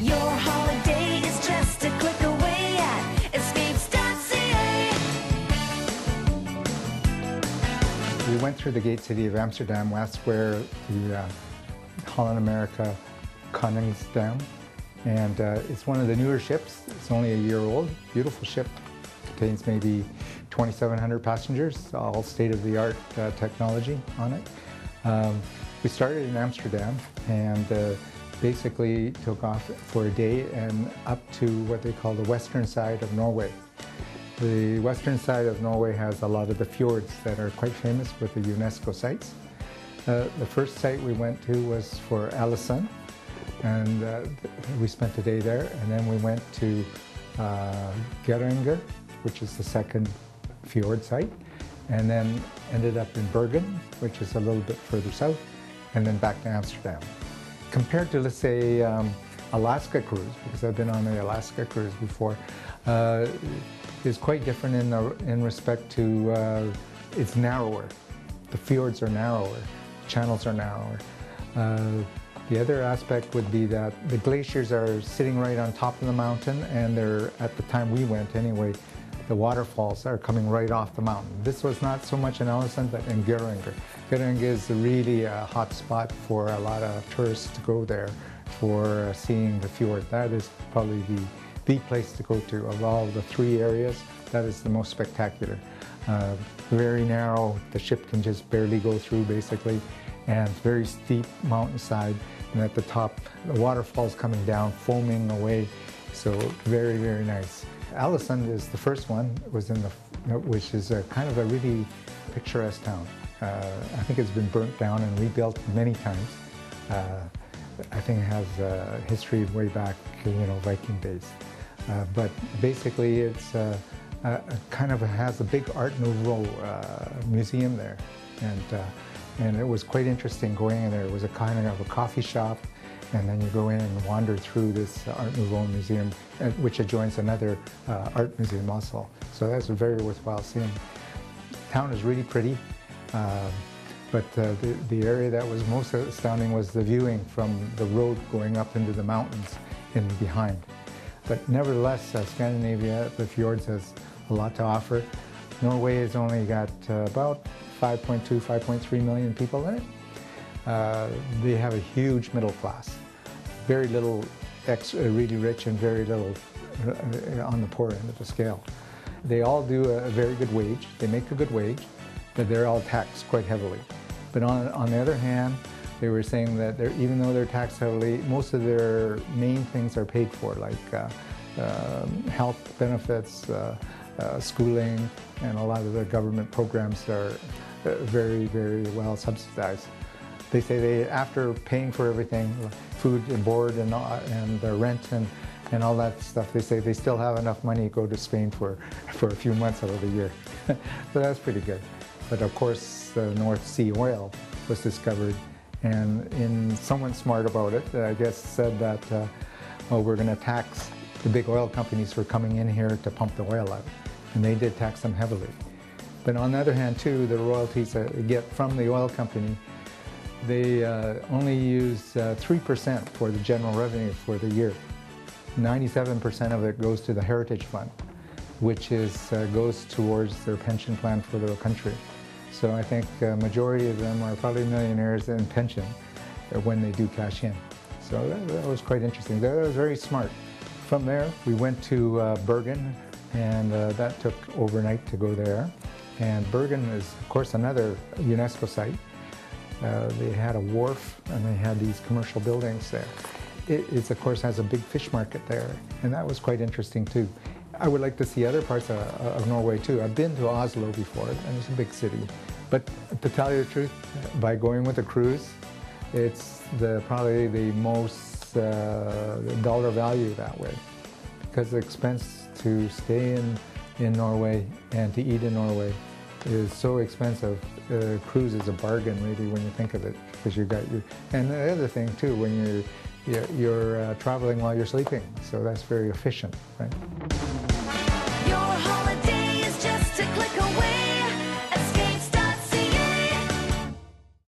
Your holiday is just a click away at escapes.ca. We went through the gate city of Amsterdam. That's where the Holland America Koningsdam, and it's one of the newer ships. It's only a year old. Beautiful ship. Contains maybe 2,700 passengers, all state-of-the-art technology on it. We started in Amsterdam and basically took off for a day and up to what they call the western side of Norway. The western side of Norway has a lot of the fjords that are quite famous with the UNESCO sites. The first site we went to was for Alesund, and we spent a day there, and then we went to Geiranger, which is the second fjord site, and then ended up in Bergen, which is a little bit further south, and then back to Amsterdam. Compared to, let's say, Alaska cruise, because I've been on the Alaska cruise before, is quite different in respect to it's narrower. The fjords are narrower, channels are narrower. The other aspect would be that the glaciers are sitting right on top of the mountain, and they're, at the time we went anyway, the waterfalls are coming right off the mountain. This was not so much in Alesund, but in Geiranger. Geiranger is really a hot spot for a lot of tourists to go there for seeing the fjord. That is probably the place to go to. Of all the three areas, that is the most spectacular. Very narrow, the ship can just barely go through basically, and very steep mountainside, and at the top the waterfalls coming down, foaming away, so very, very nice. Alesund is the first one, which is a kind of a really picturesque town. I think it's been burnt down and rebuilt many times. I think it has a history way back, Viking days. But basically it's kind of has a big Art Nouveau museum there, and it was quite interesting going in there. It was a kind of a coffee shop, and then you go in and wander through this Art Nouveau museum, which adjoins another art museum also. So that's very worthwhile seeing. Town is really pretty, but the area that was most astounding was the viewing from the road going up into the mountains in behind. But nevertheless, Scandinavia, the fjords, has a lot to offer. Norway has only got about 5.2, 5.3 million people in it. They have a huge middle class. Very little really rich and very little on the poor end of the scale. They all do a very good wage. They make a good wage, but they're all taxed quite heavily. But on the other hand, they were saying that even though they're taxed heavily, most of their main things are paid for, like health benefits, schooling, and a lot of the government programs are very, very well subsidized. They say after paying for everything, food and board and the rent and all that stuff, they say they still have enough money to go to Spain for a few months out of the year. So that's pretty good. But of course, the North Sea oil was discovered, and someone smart about it, I guess, said that, well, we're going to tax the big oil companies for coming in here to pump the oil out. And they did tax them heavily. But on the other hand, too, the royalties that they get from the oil company, they only use 3% for the general revenue for the year. 97% of it goes to the Heritage Fund, which goes towards their pension plan for their country. So I think a majority of them are probably millionaires in pension when they do cash in. So that was quite interesting. That was very smart. From there, we went to Bergen, and that took overnight to go there. And Bergen is, of course, another UNESCO site. They had a wharf, and they had these commercial buildings there. It, of course, has a big fish market there, and that was quite interesting, too. I would like to see other parts of Norway, too. I've been to Oslo before, and it's a big city. But to tell you the truth, by going with a cruise, it's probably the most dollar value that way, because the expense to stay in Norway and to eat in Norway is so expensive. Cruise is a bargain, really, when you think of it, because you got your. And the other thing too, when you're traveling while you're sleeping, so that's very efficient, right?